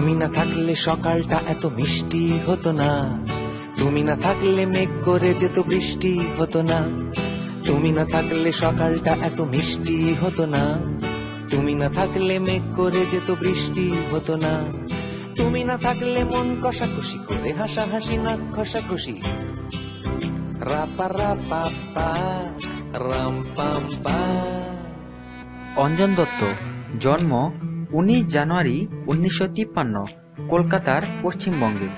তুমি না থাকলে সকালটা এত মিষ্টি হতো না, তুমি না থাকলে মেঘ করে যেত বৃষ্টি হতো না, তুমি না থাকলে সকালটা এত মিষ্টি হতো না, তুমি না থাকলে মেঘ করে যেত বৃষ্টি হতো না, তুমি না থাকলে মন কষাকষি করে হাসাহাসি নাক ঘষাঘষি রাপা রাপা পা রাম পাম পা। অঞ্জন দত্ত, জন্ম 19 জানুয়ারি 1953, কলকাতার পশ্চিমবঙ্গে।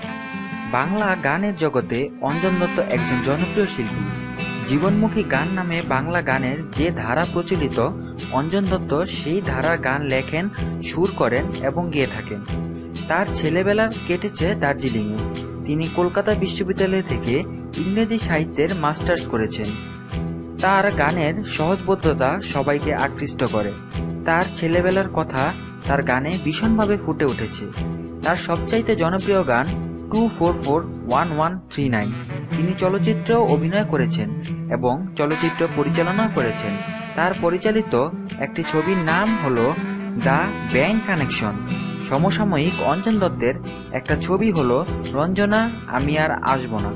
বাংলা গানের জগতে অঞ্জন দত্ত একজন জনপ্রিয় শিল্পী। জীবনমুখী গান নামে বাংলা গানের যে ধারা প্রচলিত, অঞ্জন দত্ত সেই ধারার গান লেখেন, সুর করেন এবং গেয়ে থাকেন। তার ছেলেবেলা কেটেছে দার্জিলিংয়ে। তিনি কলকাতা বিশ্ববিদ্যালয় থেকে ইংরেজি সাহিত্যের মাস্টার্স করেছেন। তার গানের সহজবোধ্যতা সবাইকে আকৃষ্ট করে। তার ছেলেবেলার কথা তার গানে ভীষণভাবে ফুটে উঠেছে। তার সবচাইতে জনপ্রিয় গান 2441139। তিনি চলচ্চিত্রেও অভিনয় করেছেন এবং চলচ্চিত্র পরিচালনা করেছেন। তার পরিচালিত একটি ছবির নাম হল দ্য ব্যাংক কানেকশন। সমসাময়িক অঞ্জন দত্তের একটা ছবি হল রঞ্জনা আমি আর আসবো না।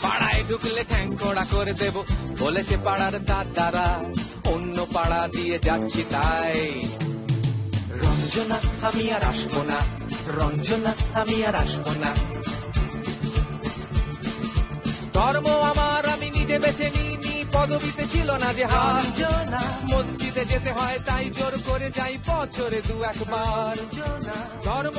পাড়ায় ঢুকলে ঠ্যাং কড়া করে দেব বলেছে পাড়ার দাদারা, অন্য পাড়া দিয়ে যাচ্ছি তাই। রঞ্জনা আমি আর আসবো না, রঞ্জনা আমি আর আসবো না। ধর্ম আমার আমি নিজে বেছে নিইনি, পদবিতে ছিল না যে হার। মসজিদে যেতে হয় তাই জোর করে যাই বছরে 2-1 বার। ধর্ম